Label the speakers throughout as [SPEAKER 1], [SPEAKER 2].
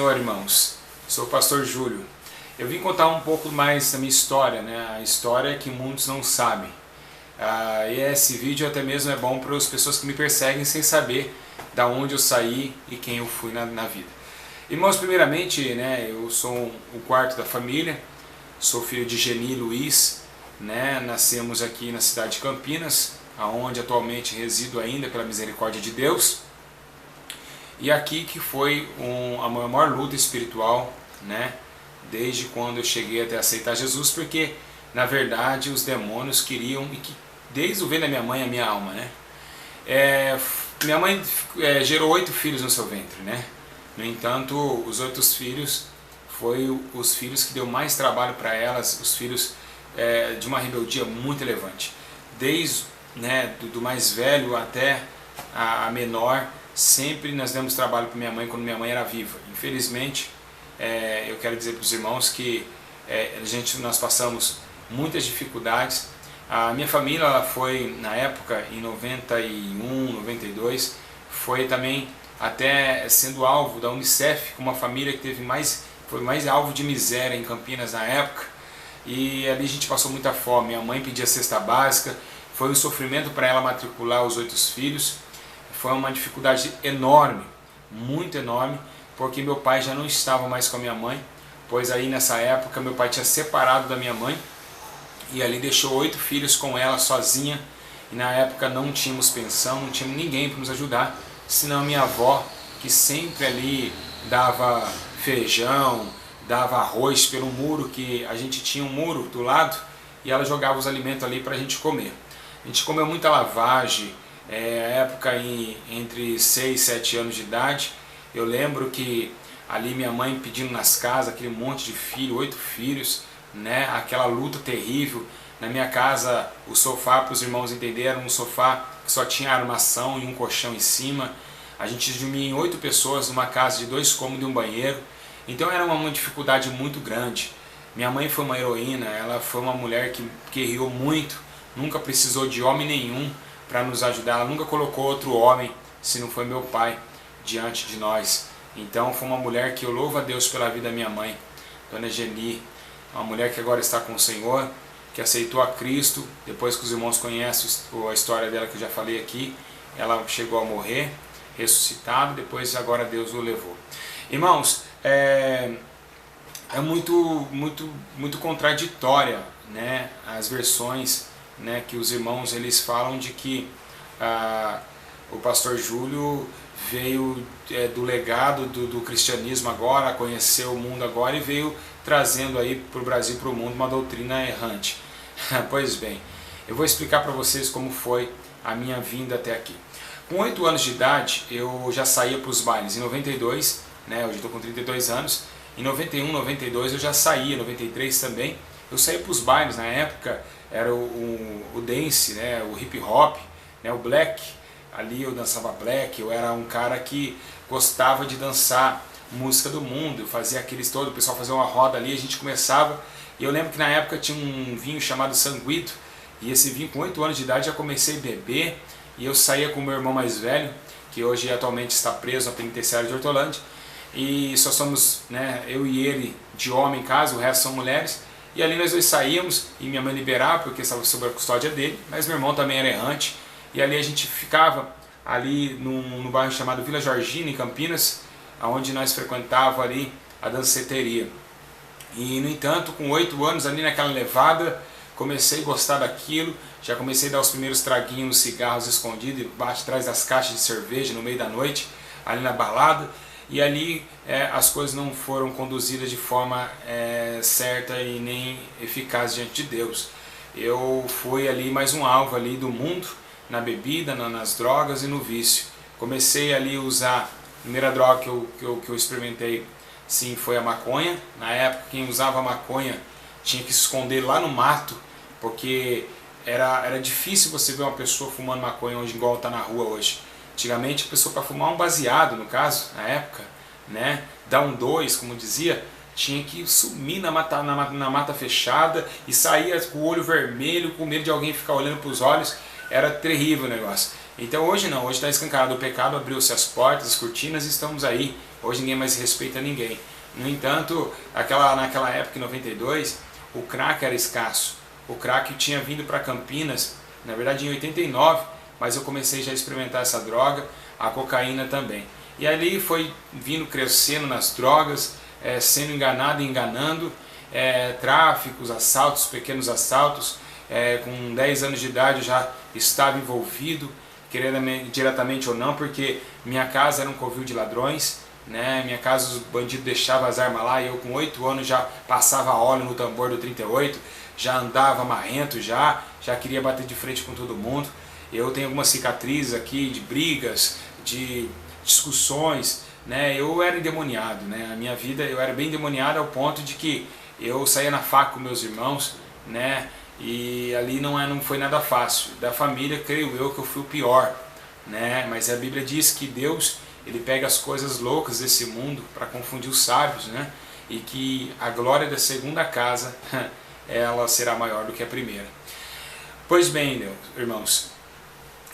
[SPEAKER 1] Senhor, irmãos. Sou o pastor Júlio. Eu vim contar um pouco mais da minha história, né? A história que muitos não sabem. E esse vídeo até mesmo é bom para as pessoas que me perseguem sem saber da onde eu saí e quem eu fui na vida. Irmãos, primeiramente, né, eu sou o quarto da família, sou filho de Geni e Luiz, né? Nascemos aqui na cidade de Campinas, aonde atualmente resido ainda pela misericórdia de Deus. E aqui que foi a minha maior luta espiritual, né? Desde quando eu cheguei até aceitar Jesus, porque na verdade os demônios queriam, e que desde o ventre da minha mãe, a minha alma, né? Minha mãe gerou 8 filhos no seu ventre, né? No entanto, os 8 filhos foi os filhos que deu mais trabalho para elas, os filhos de uma rebeldia muito elevante. Desde, né, do mais velho até a menor, sempre nós demos trabalho para minha mãe quando minha mãe era viva. Infelizmente, eu quero dizer para os irmãos que nós passamos muitas dificuldades. A minha família ela foi, na época, em 91, 92, foi também até sendo alvo da Unicef, uma família que foi mais alvo de miséria em Campinas na época. E ali a gente passou muita fome. Minha mãe pedia cesta básica, foi um sofrimento para ela matricular os 8 filhos. Foi uma dificuldade enorme, muito enorme, porque meu pai já não estava mais com a minha mãe, pois aí nessa época meu pai tinha separado da minha mãe e ali deixou 8 filhos com ela sozinha, e na época não tínhamos pensão, não tínhamos ninguém para nos ajudar, senão a minha avó, que sempre ali dava feijão, dava arroz pelo muro, que a gente tinha um muro do lado, e ela jogava os alimentos ali para a gente comer. A gente comeu muita lavagem, época entre 6 e 7 anos de idade. Eu lembro que ali minha mãe pedindo nas casas, aquele monte de filho, 8 filhos, né? Aquela luta terrível. Na minha casa, o sofá, para os irmãos entenderem, era um sofá que só tinha armação e um colchão em cima. A gente dormia em 8 pessoas numa casa de 2 cômodos e um banheiro. Então era uma dificuldade muito grande. Minha mãe foi uma heroína, ela foi uma mulher que guerreou muito, nunca precisou de homem nenhum para nos ajudar, ela nunca colocou outro homem, se não foi meu pai, diante de nós. Então foi uma mulher que eu louvo a Deus pela vida da minha mãe, Dona Geni, uma mulher que agora está com o Senhor, que aceitou a Cristo, depois que os irmãos conhecem a história dela que eu já falei aqui, ela chegou a morrer, ressuscitado, depois agora Deus o levou. Irmãos, é muito contraditória, né, as versões, né, que os irmãos eles falam de que o pastor Júlio veio do legado do cristianismo agora, conheceu o mundo agora e veio trazendo aí para o Brasil, para o mundo, uma doutrina errante. Pois bem, eu vou explicar para vocês como foi a minha vinda até aqui. Com 8 anos de idade eu já saía para os bailes. Em 92, né, hoje estou com 32 anos, em 91, 92 eu já saía, 93 também, eu saía para os bailes. Na época era o dance, né, o hip hop, né, o black, ali eu dançava black, eu era um cara que gostava de dançar música do mundo, eu fazia aqueles todos, o pessoal fazia uma roda ali, a gente começava, e eu lembro que na época tinha um vinho chamado Sanguito, e esse vinho com 8 anos de idade já comecei a beber, e eu saía com o meu irmão mais velho, que hoje atualmente está preso na penitenciária de Hortolândia, e só somos, né, eu e ele de homem em casa, o resto são mulheres. E ali nós dois saíamos e minha mãe liberava porque estava sob a custódia dele, mas meu irmão também era errante. E ali a gente ficava ali no bairro chamado Vila Georgina, em Campinas, onde nós frequentava ali a danceteria. E no entanto, com 8 anos ali naquela levada, comecei a gostar daquilo, já comecei a dar os primeiros traguinhos nos cigarros escondidos, debaixo atrás das caixas de cerveja no meio da noite, ali na balada. E ali as coisas não foram conduzidas de forma certa e nem eficaz diante de Deus. Eu fui ali mais um alvo ali do mundo, na bebida, nas drogas e no vício. Comecei ali a usar, a primeira droga que eu experimentei, sim, foi a maconha. Na época quem usava maconha tinha que se esconder lá no mato, porque era difícil você ver uma pessoa fumando maconha hoje igual está na rua hoje. Antigamente a pessoa para fumar um baseado, no caso, na época, né, dar um 2, como dizia, tinha que sumir na mata fechada e saía com o olho vermelho, com medo de alguém ficar olhando para os olhos. Era terrível o negócio. Então hoje não, hoje está escancarado o pecado, abriu-se as portas, as cortinas e estamos aí Hoje ninguém mais respeita ninguém. No entanto, naquela época, em 92, o crack era escasso. O crack tinha vindo para Campinas, na verdade em 89, mas eu comecei já a experimentar essa droga, a cocaína também. E ali foi vindo crescendo nas drogas, sendo enganado e enganando, tráficos, assaltos, pequenos assaltos. Com 10 anos de idade eu já estava envolvido, diretamente ou não, porque minha casa era um covil de ladrões, né? Minha casa os bandidos deixavam as armas lá e eu com 8 anos já passava óleo no tambor do 38, já andava marrento, já queria bater de frente com todo mundo. Eu tenho algumas cicatrizes aqui de brigas, de discussões, né? Eu era endemoniado, né? A minha vida eu era bem endemoniado ao ponto de que eu saía na faca com meus irmãos, né? E ali não foi nada fácil. Da família, creio eu que eu fui o pior, né? Mas a Bíblia diz que Deus, ele pega as coisas loucas desse mundo para confundir os sábios, né? E que a glória da segunda casa ela será maior do que a primeira. Pois bem, irmãos,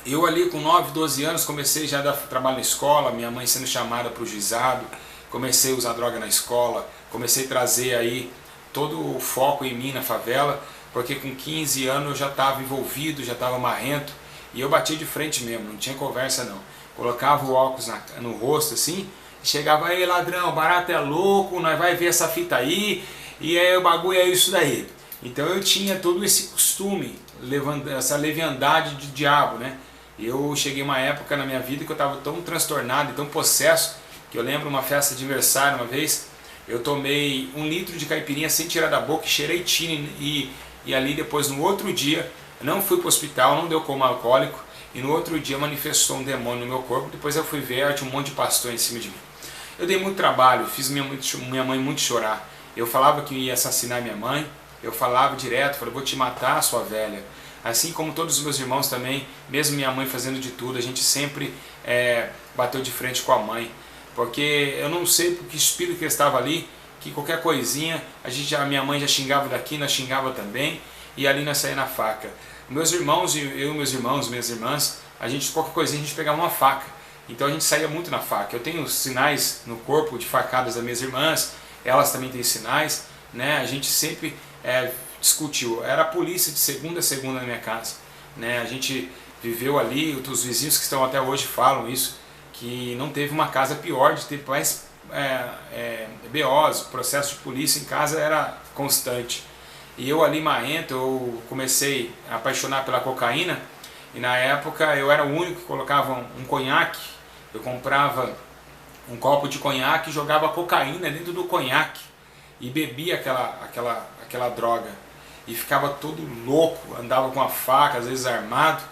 [SPEAKER 1] eu ali com 9, 12 anos comecei já a dar trabalho na escola, minha mãe sendo chamada para o juizado, comecei a usar droga na escola, comecei a trazer aí todo o foco em mim na favela, porque com 15 anos eu já estava envolvido, já estava marrento, e eu batia de frente mesmo, não tinha conversa não. Colocava o óculos no rosto assim, e chegava aí, ladrão, barato é louco, nós vai ver essa fita aí, e aí o bagulho é isso daí. Então eu tinha todo esse costume, essa leviandade de diabo, né? Eu cheguei uma época na minha vida que eu estava tão transtornado e tão possesso, que eu lembro uma festa de aniversário uma vez, eu tomei 1 litro de caipirinha sem tirar da boca, cheirei tine e ali depois no outro dia, não fui para o hospital, não deu coma alcoólico, e no outro dia manifestou um demônio no meu corpo, depois eu fui ver, tinha um monte de pastor em cima de mim. Eu dei muito trabalho, fiz minha mãe muito chorar, eu falava que ia assassinar minha mãe, eu falava direto, falei, vou te matar, sua velha. Assim como todos os meus irmãos também, mesmo minha mãe fazendo de tudo, a gente sempre bateu de frente com a mãe, porque eu não sei por que espírito que estava ali, que qualquer coisinha, a minha mãe já xingava daqui, nós xingava também, e ali nós saía na faca. Meus irmãos, eu e meus irmãos, minhas irmãs, qualquer coisinha a gente pegava uma faca, então a gente saía muito na faca. Eu tenho sinais no corpo de facadas das minhas irmãs, elas também têm sinais, né? A gente sempre discutiu, era a polícia de segunda a segunda na minha casa, né? A gente viveu ali, os vizinhos que estão até hoje falam isso, que não teve uma casa pior, de ter mais BOs, o processo de polícia em casa era constante. E eu ali marrento, eu comecei a apaixonar pela cocaína, e na época eu era o único que colocava um conhaque, eu comprava um copo de conhaque e jogava cocaína dentro do conhaque, e bebia aquela droga, e ficava todo louco, andava com a faca, às vezes armado,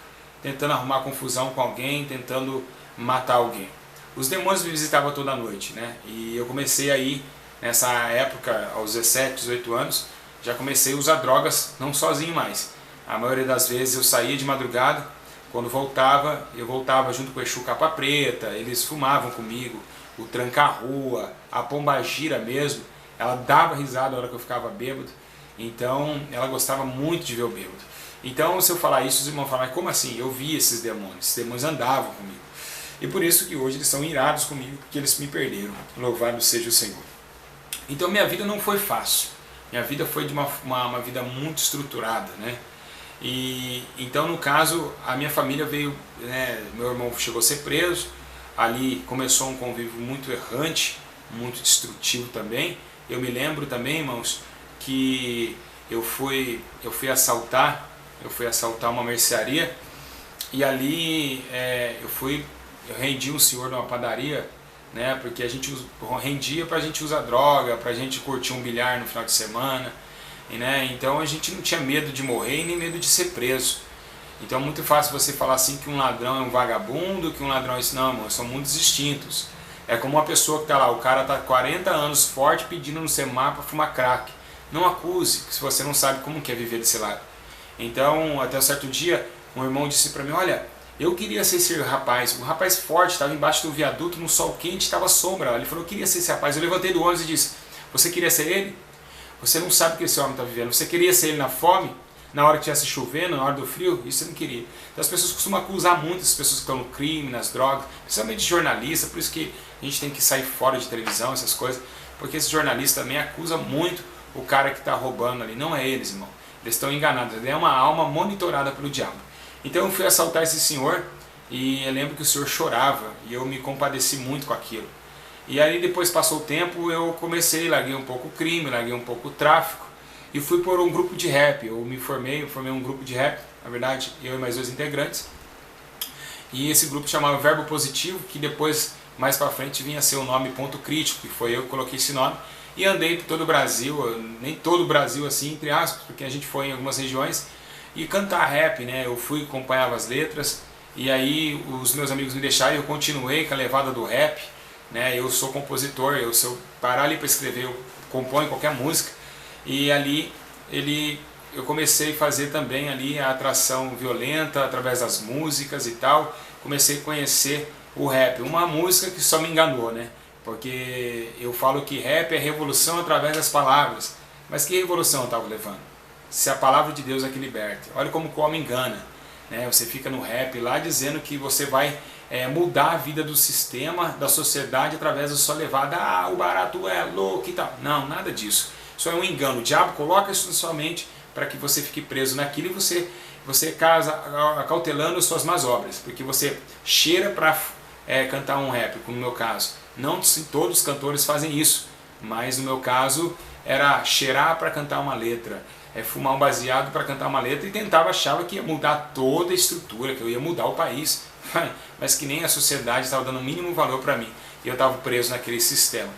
[SPEAKER 1] tentando arrumar confusão com alguém, tentando matar alguém. Os demônios me visitavam toda noite, né? E eu comecei aí, nessa época, aos 17, 18 anos, já comecei a usar drogas, não sozinho mais. A maioria das vezes eu saía de madrugada, quando voltava, eu voltava junto com o Exu Capa Preta, eles fumavam comigo, o Tranca-Rua, a Pombagira mesmo, ela dava risada na hora que eu ficava bêbado, então ela gostava muito de ver eu bêbado. Então se eu falar isso, os irmãos falam, mas como assim? Eu vi esses demônios andavam comigo. E por isso que hoje eles são irados comigo, porque eles me perderam. Louvado seja o Senhor. Então minha vida não foi fácil. Minha vida foi de uma vida muito estruturada, né? E então no caso a minha família veio, né, meu irmão chegou a ser preso, ali começou um convívio muito errante, muito destrutivo também. Eu me lembro também, irmãos, que eu fui assaltar uma mercearia, e ali eu rendi um senhor numa padaria, né, porque a gente rendia para a gente usar droga, para a gente curtir um bilhar no final de semana, né, então a gente não tinha medo de morrer e nem medo de ser preso. Então é muito fácil você falar assim que um ladrão é um vagabundo, que um ladrão é isso. Não, irmão, são mundos distintos. É como uma pessoa que está lá, o cara está 40 anos forte pedindo no semáforo para fumar crack. Não acuse, se você não sabe como que é viver desse lado. Então, até um certo dia, um irmão disse para mim, olha, eu queria ser esse rapaz, um rapaz forte, estava embaixo do viaduto, no sol quente, estava sombra. Ele falou, eu queria ser esse rapaz. Eu levantei do ônibus e disse, você queria ser ele? Você não sabe o que esse homem está vivendo. Você queria ser ele na fome? na hora que estivesse chovendo, na hora do frio, isso você não queria. Então as pessoas costumam acusar muito as pessoas que estão no crime, nas drogas, principalmente jornalistas, por isso que a gente tem que sair fora de televisão, essas coisas, porque esse jornalista também acusa muito o cara que está roubando ali. Não é eles, irmão. Eles estão enganados, ele é uma alma monitorada pelo diabo. Então eu fui assaltar esse senhor e eu lembro que o senhor chorava e eu me compadeci muito com aquilo. E aí depois passou o tempo, eu comecei, larguei um pouco o crime, larguei um pouco o tráfico e fui por um grupo de rap. Eu formei um grupo de rap, na verdade, eu e mais 2 integrantes. E esse grupo chamava Verbo Positivo, que depois, mais pra frente, vinha a ser o nome Ponto Crítico, que foi eu que coloquei esse nome. E andei por todo o Brasil, nem todo o Brasil assim, entre aspas, porque a gente foi em algumas regiões, e cantar rap, né? Eu fui, acompanhava as letras, e aí os meus amigos me deixaram e eu continuei com a levada do rap, né? Eu sou compositor, se eu parar ali para escrever, eu componho qualquer música, e ali eu comecei a fazer também ali a atração violenta através das músicas e tal, comecei a conhecer o rap, uma música que só me enganou, né? Porque eu falo que rap é revolução através das palavras, mas que revolução eu estava levando? Se a palavra de Deus é que liberta. Olha como o homem engana, né? Você fica no rap lá dizendo que você vai mudar a vida do sistema, da sociedade através da sua levada, o barato é louco e tal. Não, nada disso. Isso é um engano. O diabo coloca isso na sua mente para que você fique preso naquilo e você casa acautelando suas más obras, porque você cheira para cantar um rap, como no meu caso. Não se todos os cantores fazem isso, mas no meu caso era cheirar para cantar uma letra, fumar um baseado para cantar uma letra e achava que ia mudar toda a estrutura, que eu ia mudar o país, mas que nem a sociedade estava dando o mínimo valor para mim e eu estava preso naquele sistema.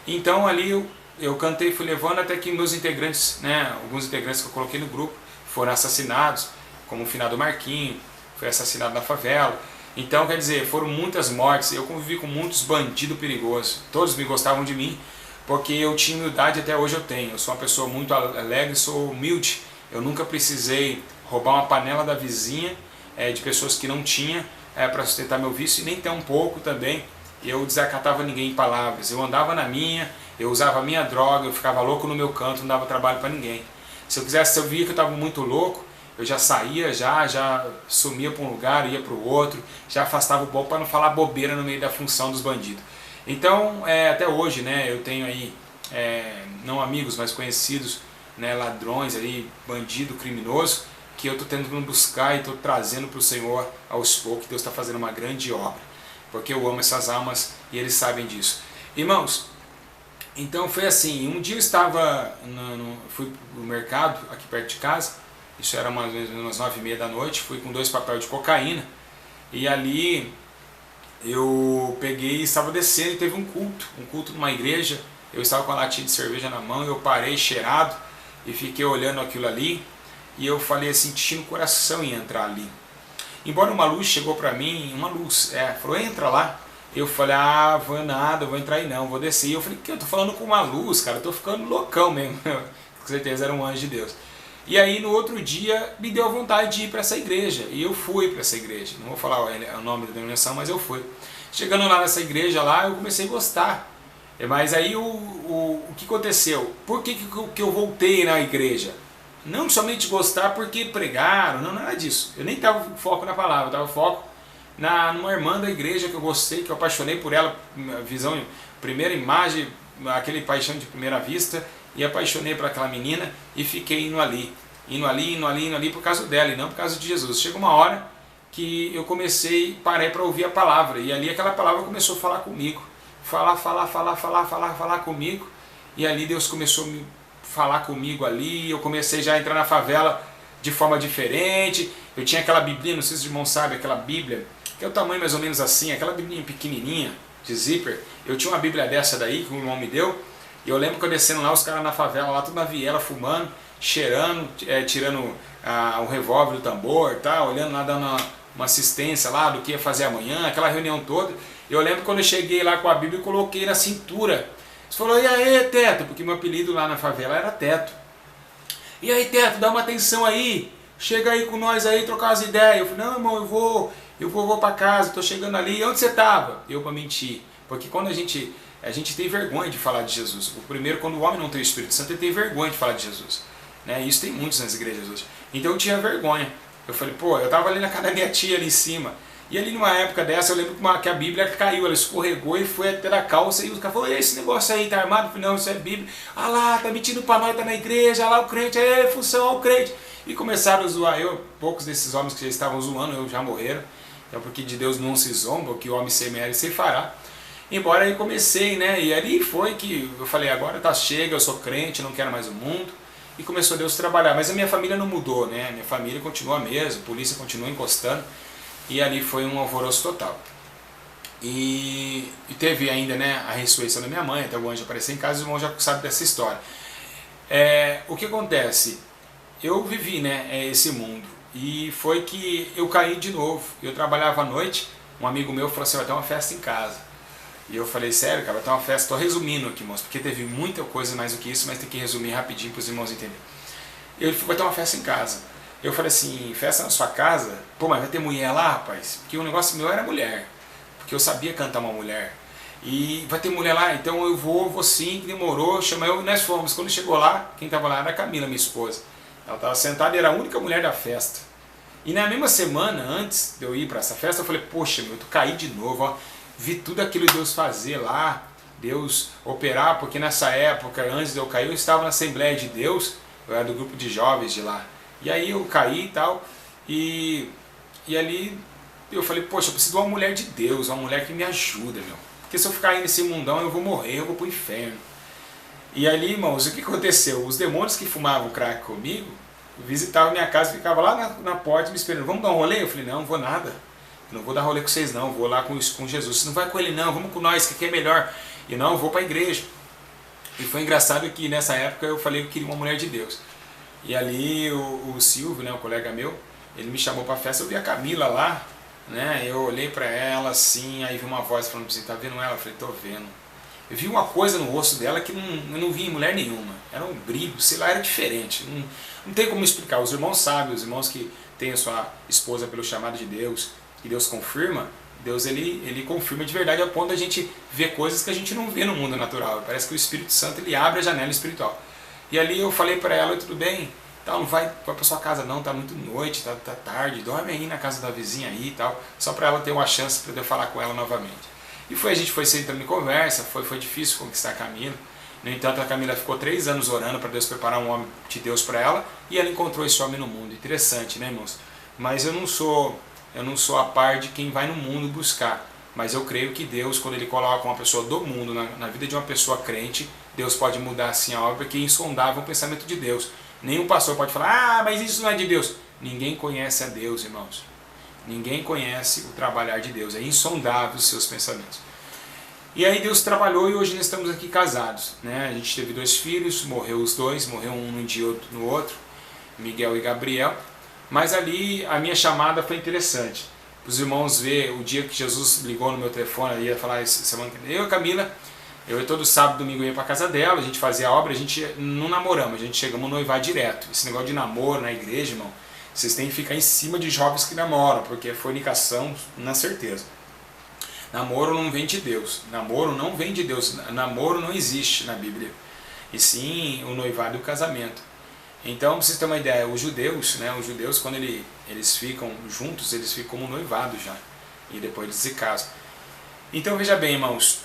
[SPEAKER 1] Então ali eu cantei, fui levando até que meus integrantes, né, alguns integrantes que eu coloquei no grupo foram assassinados, como o finado Marquinho, foi assassinado na favela. Então, quer dizer, foram muitas mortes, eu convivi com muitos bandidos perigosos, todos me gostavam de mim, porque eu tinha humildade, até hoje eu tenho. Eu sou uma pessoa muito alegre, sou humilde, eu nunca precisei roubar uma panela da vizinha, de pessoas que não tinha, para sustentar meu vício, e nem ter um pouco também. Eu desacatava ninguém em palavras, eu andava na minha, eu usava a minha droga, eu ficava louco no meu canto, não dava trabalho para ninguém. Se eu via que eu estava muito louco, eu já saía, já sumia para um lugar, ia para o outro, já afastava o bobo para não falar bobeira no meio da função dos bandidos. Então, até hoje, né, eu tenho aí, não amigos, mas conhecidos, né, ladrões, aí, bandido, criminoso, que eu estou tentando buscar e estou trazendo para o Senhor aos poucos, que Deus está fazendo uma grande obra, porque eu amo essas almas e eles sabem disso. Irmãos, então foi assim, um dia eu estava, fui no mercado aqui perto de casa, isso era mais ou menos umas 9h30 da noite, fui com 2 papéis de cocaína, e ali eu peguei e estava descendo e teve um culto numa igreja, eu estava com a latinha de cerveja na mão, eu parei cheirado e fiquei olhando aquilo ali, e eu falei assim, senti no coração em entrar ali. Embora uma luz chegou para mim, uma luz, falou, entra lá. Eu falei, vou nada, vou entrar aí não, vou descer. E eu falei, que eu tô falando com uma luz, cara, eu tô ficando loucão mesmo. Com certeza era um anjo de Deus. E aí no outro dia me deu vontade de ir para essa igreja, e eu fui para essa igreja. Não vou falar o nome da denominação, mas eu fui. Chegando lá nessa igreja lá, eu comecei a gostar. Mas aí o que aconteceu? Por que eu voltei na igreja? Não somente gostar porque pregaram, não, nada disso. Eu nem estava foco na palavra, eu estava foco numa irmã da igreja que eu gostei, que eu apaixonei por ela, visão, primeira imagem, aquele paixão de primeira vista, e apaixonei por aquela menina e fiquei indo ali por causa dela e não por causa de Jesus. Chegou uma hora que eu parei para ouvir a palavra, e ali aquela palavra começou a falar comigo, falar comigo, e ali Deus começou a me falar comigo ali, eu comecei já a entrar na favela de forma diferente. Eu tinha aquela biblinha, não sei se os irmãos sabem, aquela bíblia, que é o tamanho mais ou menos assim, aquela biblinha pequenininha, de zíper. Eu tinha uma bíblia dessa daí, que o irmão me deu, e eu lembro que eu descendo lá, os caras na favela, lá tudo na viela, fumando, cheirando, tirando o revólver do tambor, tá, olhando lá, dando uma assistência lá do que ia fazer amanhã, aquela reunião toda. Eu lembro quando eu cheguei lá com a bíblia e coloquei na cintura. Você falou, e aí, Teto? Porque meu apelido lá na favela era Teto. E aí, Teto, dá uma atenção aí, chega aí com nós aí, trocar as ideias. Eu falei, não, irmão, eu vou pra casa, tô chegando ali. Onde você tava? Eu pra mentir. Porque quando a gente tem vergonha de falar de Jesus. O primeiro, quando o homem não tem o Espírito Santo, ele tem vergonha de falar de Jesus. né? Isso tem muitos nas igrejas hoje. Então eu tinha vergonha. Eu falei, pô, eu tava ali na casa da minha tia ali em cima. E ali numa época dessa eu lembro que a Bíblia caiu, ela escorregou e foi até na calça. E o cara falou, esse negócio aí tá armado? Eu falei, não, isso é Bíblia. Ah lá, tá mentindo pra nós, tá na igreja, ah lá o crente, é função ao crente. E começaram a zoar eu, poucos desses homens que já estavam zoando, eu já morreram. Então porque de Deus não se zomba, o que o homem semear ele se fará. Embora aí comecei, né, e ali foi que eu falei, agora tá chega, eu sou crente, não quero mais o mundo. E começou Deus a trabalhar, mas a minha família não mudou, né, minha família continua a mesma, a polícia continua encostando. E ali foi um alvoroço total. E teve ainda, né, a ressurreição da minha mãe, até o anjo aparecer em casa, os irmãos já sabem dessa história. O que acontece? Eu vivi, né, esse mundo, e foi que eu caí de novo. Eu trabalhava à noite, um amigo meu falou assim, vai ter uma festa em casa. E eu falei, sério, cara, vai ter uma festa, estou resumindo aqui, irmãos, porque teve muita coisa mais do que isso, mas tem que resumir rapidinho para os irmãos entenderem. Ele falou, vai ter uma festa em casa. Eu falei assim, festa na sua casa? Pô, mas vai ter mulher lá, rapaz? Porque o negócio meu era mulher, porque eu sabia cantar uma mulher. E vai ter mulher lá, então eu vou sim, demorou, chamou eu, nós fomos. Quando chegou lá, quem estava lá era a Camila, minha esposa. Ela estava sentada e era a única mulher da festa. E na mesma semana, antes de eu ir para essa festa, eu falei, poxa, meu, eu caí de novo, ó. Vi tudo aquilo de Deus fazer lá, Deus operar, porque nessa época, antes de eu cair, eu estava na Assembleia de Deus, eu era do grupo de jovens de lá. E aí eu caí e tal, e ali eu falei, poxa, eu preciso de uma mulher de Deus, uma mulher que me ajuda, meu. Porque se eu ficar aí nesse mundão, eu vou morrer, eu vou pro inferno. E ali, irmãos, o que aconteceu? Os demônios que fumavam crack comigo, visitavam minha casa, ficavam lá na porta me esperando. Vamos dar um rolê? Eu falei, não vou nada. Não vou dar rolê com vocês não, vou lá com Jesus. Você não vai com ele não, vamos com nós, que aqui é melhor. E não, eu vou para a igreja. E foi engraçado que nessa época eu falei que eu queria uma mulher de Deus. E ali o Silvio, né, o colega meu, ele me chamou para a festa, eu vi a Camila lá, né, eu olhei para ela assim, aí vi uma voz falando assim, tá vendo ela? Eu falei, tô vendo. Eu vi uma coisa no rosto dela que eu não vi em mulher nenhuma. Era um brilho, sei lá, era diferente. Não tem como explicar. Os irmãos sabem, os irmãos que têm a sua esposa pelo chamado de Deus, que Deus confirma, Deus ele confirma de verdade a ponto da gente ver coisas que a gente não vê no mundo natural. Parece que o Espírito Santo ele abre a janela espiritual. E ali eu falei para ela, tudo bem, tal, não vai para sua casa não, tá muito noite, tá tarde, dorme aí na casa da vizinha aí e tal, só para ela ter uma chance para eu falar com ela novamente. E a gente foi sentando em conversa, foi difícil conquistar a Camila. No entanto, a Camila ficou 3 anos orando para Deus preparar um homem de Deus para ela, e ela encontrou esse homem no mundo. Interessante, né, irmãos? Mas eu não sou a par de quem vai no mundo buscar, mas eu creio que Deus, quando Ele coloca uma pessoa do mundo na vida de uma pessoa crente, Deus pode mudar assim a obra, porque é insondável o pensamento de Deus. Nenhum pastor pode falar, mas isso não é de Deus. Ninguém conhece a Deus, irmãos. Ninguém conhece o trabalhar de Deus, é insondável os seus pensamentos. E aí Deus trabalhou e hoje nós estamos aqui casados, né? A gente teve 2 filhos, morreu os 2, morreu um num dia e outro no outro, Miguel e Gabriel. Mas ali a minha chamada foi interessante. Os irmãos ver o dia que Jesus ligou no meu telefone, ia falar semana que vem, eu e a Camila, eu todo sábado, domingo ia para casa dela, a gente fazia a obra, a gente não namoramos, a gente chegamos a noivar direto. Esse negócio de namoro na igreja, irmão, vocês têm que ficar em cima de jovens que namoram, porque é fornicação, na certeza. Namoro não vem de Deus, namoro não vem de Deus, namoro não existe na Bíblia, e sim o noivado e o casamento. Então, para vocês terem uma ideia, os judeus quando eles ficam juntos, eles ficam como noivado já, e depois eles se casam. Então veja bem, irmãos,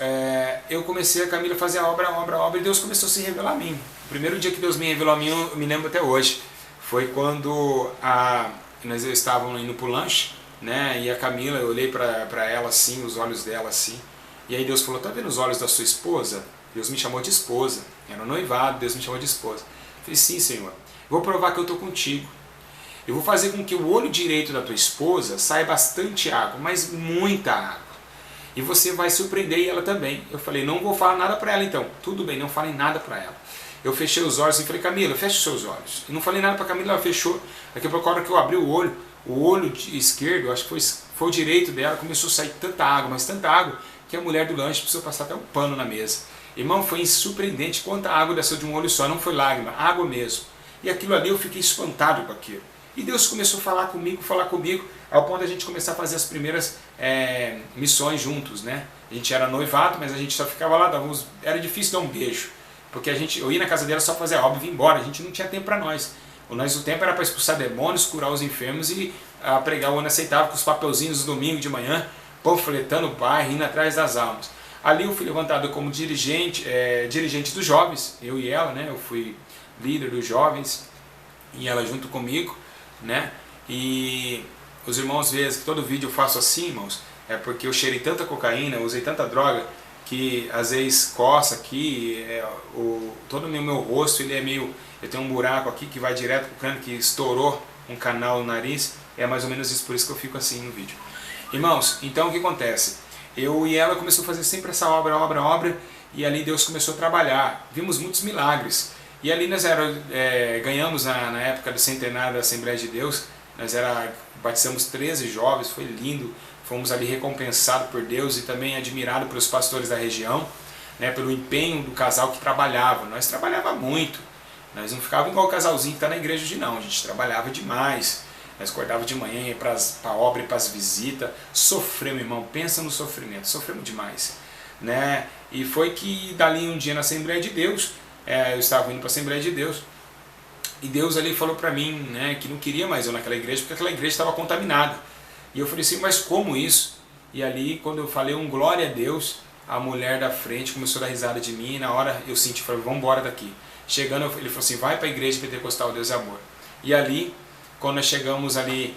[SPEAKER 1] eu comecei a Camila fazer a obra, e Deus começou a se revelar a mim. O primeiro dia que Deus me revelou a mim, eu me lembro até hoje, foi quando nós estávamos indo para o lanche, né, e a Camila, eu olhei para ela assim, os olhos dela assim, e aí Deus falou, tá vendo os olhos da sua esposa? Deus me chamou de esposa, era um noivado, Deus me chamou de esposa. Eu falei, sim, Senhor, vou provar que eu estou contigo. Eu vou fazer com que o olho direito da tua esposa saia bastante água, mas muita água. E você vai surpreender ela também. Eu falei, não vou falar nada para ela então. Tudo bem, não falei nada para ela. Eu fechei os olhos e falei, Camila, fecha os seus olhos. Eu não falei nada para Camila, ela fechou. Daqui a pouco, a hora que eu abri o olho esquerdo, acho que foi o direito dela, começou a sair tanta água, mas tanta água, que a mulher do lanche precisou passar até um pano na mesa. Irmão, foi surpreendente quanta água desceu de um olho só, não foi lágrima, água mesmo. E aquilo ali eu fiquei espantado com aquilo. E Deus começou a falar comigo, ao ponto de a gente começar a fazer as primeiras missões juntos, né? A gente era noivado, mas a gente só ficava lá, era difícil dar um beijo. porque eu ia na casa dela só fazer a obra e vim embora, a gente não tinha tempo para nós. O tempo era para expulsar demônios, curar os enfermos e pregar o ano aceitável com os papelzinhos no domingo de manhã, panfletando o bairro, indo atrás das almas. Ali eu fui levantado como dirigente dos jovens, eu e ela, né? Eu fui líder dos jovens e ela junto comigo, né? E os irmãos veem que todo vídeo eu faço assim, irmãos, é porque eu cheirei tanta cocaína, usei tanta droga, que às vezes coça aqui, todo o meu rosto ele é meio... Eu tenho um buraco aqui que vai direto para o crânio, que estourou um canal no nariz, é mais ou menos isso, por isso que eu fico assim no vídeo. Irmãos, então o que acontece? Eu e ela começou a fazer sempre essa obra, e ali Deus começou a trabalhar, vimos muitos milagres. E ali nós ganhamos na época do centenário da Assembleia de Deus, batizamos 13 jovens, foi lindo, fomos ali recompensados por Deus e também admirados pelos pastores da região, né, pelo empenho do casal que trabalhava. Nós trabalhávamos muito, nós não ficávamos igual o casalzinho que está na igreja hoje não, a gente trabalhava demais. Nós acordávamos de manhã, ia para a obra e para as visitas, sofremos, irmão, pensa no sofrimento, sofremos demais, né? E foi que dali um dia na Assembleia de Deus, eu estava indo para a Assembleia de Deus, e Deus ali falou para mim, né, que não queria mais eu naquela igreja, porque aquela igreja estava contaminada. E eu falei assim, mas como isso? E ali, quando eu falei um glória a Deus, a mulher da frente começou a dar risada de mim, e na hora eu senti, falei, vamos embora daqui. Chegando, ele falou assim, vai para a igreja pentecostal Deus é Amor. E ali, quando nós chegamos ali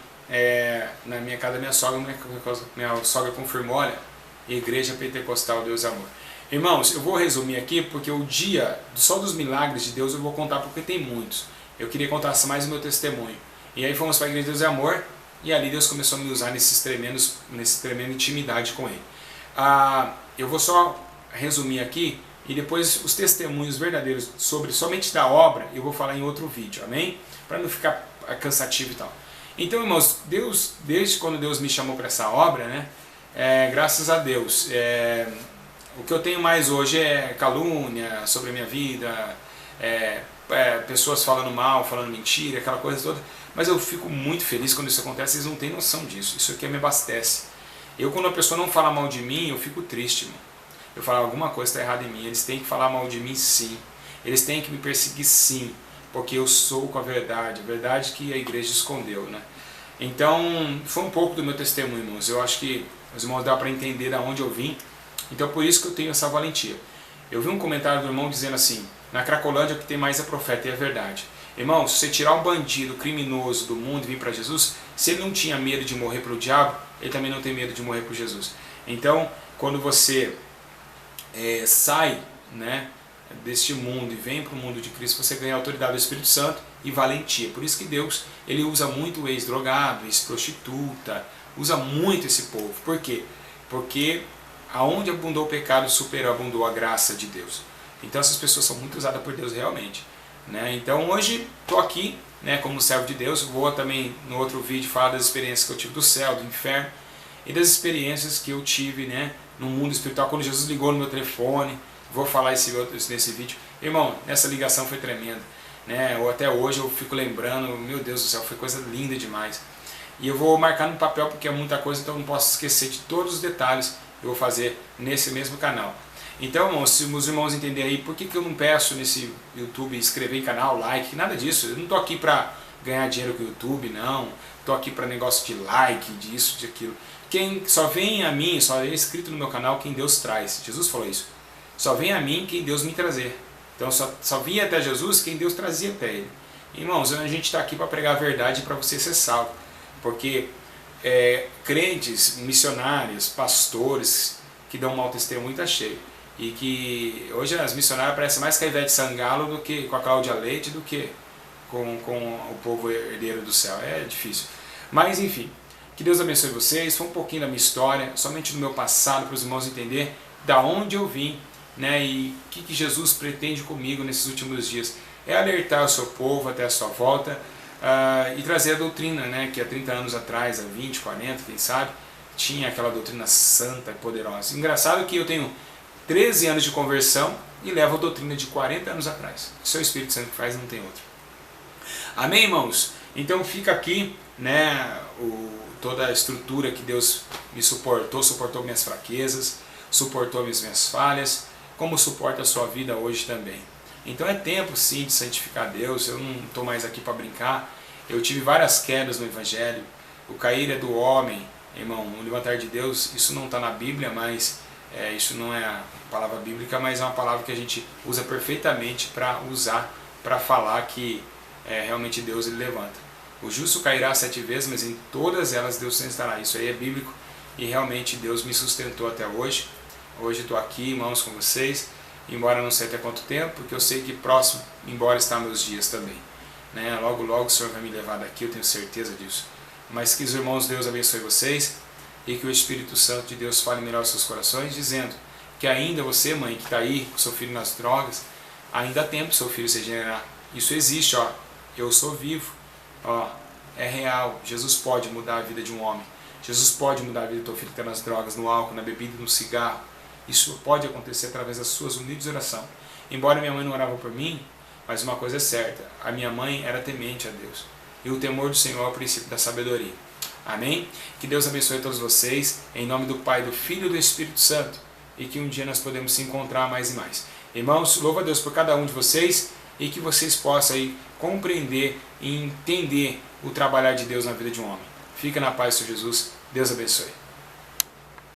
[SPEAKER 1] na minha casa da minha sogra confirmou, olha, Igreja Pentecostal Deus é Amor. Irmãos, eu vou resumir aqui porque o dia só dos milagres de Deus eu vou contar porque tem muitos. Eu queria contar mais o meu testemunho. E aí fomos para a Igreja Deus é Amor e ali Deus começou a me usar nessa tremenda intimidade com Ele. Eu vou só resumir aqui e depois os testemunhos verdadeiros sobre somente da obra eu vou falar em outro vídeo, amém? Para não ficar cansativo e tal. Então, irmãos, Deus, desde quando Deus me chamou para essa obra, né, graças a Deus, o que eu tenho mais hoje é calúnia sobre a minha vida, pessoas falando mal, falando mentira, aquela coisa toda, mas eu fico muito feliz quando isso acontece, vocês não têm noção disso, isso aqui me abastece. Quando a pessoa não fala mal de mim, eu fico triste, irmão. Eu falo, alguma coisa está errada em mim, eles têm que falar mal de mim sim, eles têm que me perseguir sim, porque eu sou com a verdade que a igreja escondeu, né? Então, foi um pouco do meu testemunho, irmãos. Eu acho que os irmãos dá para entender de onde eu vim, então por isso que eu tenho essa valentia. Eu vi um comentário do irmão dizendo assim, na Cracolândia o que tem mais é profeta e é verdade. Irmão, se você tirar um bandido criminoso do mundo e vir para Jesus, se ele não tinha medo de morrer para o diabo, ele também não tem medo de morrer para Jesus. Então, quando você sai, né, deste mundo e vem para o mundo de Cristo, você ganha a autoridade do Espírito Santo e valentia. Por isso que Deus ele usa muito o ex-drogado, ex-prostituta, usa muito esse povo. Por quê? Porque aonde abundou o pecado, superabundou a graça de Deus. Então essas pessoas são muito usadas por Deus realmente, né? Então hoje estou aqui, né, como servo de Deus. Vou também no outro vídeo falar das experiências que eu tive do céu, do inferno e das experiências que eu tive, né, no mundo espiritual, quando Jesus ligou no meu telefone. Vou falar isso nesse vídeo. Irmão, essa ligação foi tremenda, né? Até hoje eu fico lembrando, meu Deus do céu, foi coisa linda demais. E eu vou marcar no papel porque é muita coisa, então não posso esquecer de todos os detalhes. Eu vou fazer nesse mesmo canal. Então, irmãos, se os irmãos entenderem aí, por que eu não peço nesse YouTube inscrever em canal, like, nada disso. Eu não estou aqui para ganhar dinheiro com o YouTube, não. Estou aqui para negócio de like, disso, de aquilo. Quem só vem a mim, só é inscrito no meu canal quem Deus traz. Jesus falou isso. Só vem a mim quem Deus me trazer. Então só vinha até Jesus quem Deus trazia até Ele. Irmãos, a gente está aqui para pregar a verdade para você ser salvo. Porque crentes, missionários, pastores que dão mau testemunho está cheio. E que hoje as missionárias parecem mais com a Ivete Sangalo do que com a Cláudia Leite, do que com o povo herdeiro do céu. É difícil. Mas enfim, que Deus abençoe vocês. Foi um pouquinho da minha história, somente do meu passado, para os irmãos entenderem da onde eu vim, né, e o que Jesus pretende comigo nesses últimos dias. É alertar o seu povo até a sua volta e trazer a doutrina, né, que há 30 anos atrás, há 20, 40, quem sabe, tinha aquela doutrina santa e poderosa. Engraçado que eu tenho 13 anos de conversão e levo a doutrina de 40 anos atrás. Isso é o Espírito Santo que faz, não tem outro. Amém, irmãos? Então fica aqui, né, toda a estrutura que Deus me suportou minhas fraquezas, suportou as minhas falhas, como suporta a sua vida hoje também. Então é tempo sim de santificar Deus. Eu não estou mais aqui para brincar. Eu tive várias quedas no Evangelho. O cair é do homem, irmão. O levantar de Deus, isso não está na Bíblia, mas isso não é a palavra bíblica, mas é uma palavra que a gente usa perfeitamente para usar, para falar que realmente Deus ele levanta. O justo cairá 7 vezes, mas em todas elas Deus sustentará. Isso aí é bíblico e realmente Deus me sustentou até hoje. Hoje estou aqui, irmãos, com vocês, embora não sei até quanto tempo, porque eu sei que próximo, embora está meus dias também. Né? Logo, logo o Senhor vai me levar daqui, eu tenho certeza disso. Mas que os irmãos, Deus abençoe vocês e que o Espírito Santo de Deus fale melhor aos seus corações, dizendo que ainda você, mãe, que está aí com seu filho nas drogas, ainda há tempo seu filho se regenerar. Isso existe, ó. Eu sou vivo, ó. É real. Jesus pode mudar a vida de um homem. Jesus pode mudar a vida do teu filho que está nas drogas, no álcool, na bebida, no cigarro. Isso pode acontecer através das suas humildes orações. Embora minha mãe não orava por mim, mas uma coisa é certa, a minha mãe era temente a Deus. E o temor do Senhor é o princípio da sabedoria. Amém? Que Deus abençoe a todos vocês, em nome do Pai, do Filho e do Espírito Santo, e que um dia nós podemos se encontrar mais e mais. Irmãos, louvo a Deus por cada um de vocês, e que vocês possam aí compreender e entender o trabalhar de Deus na vida de um homem. Fica na paz, Senhor Jesus. Deus abençoe.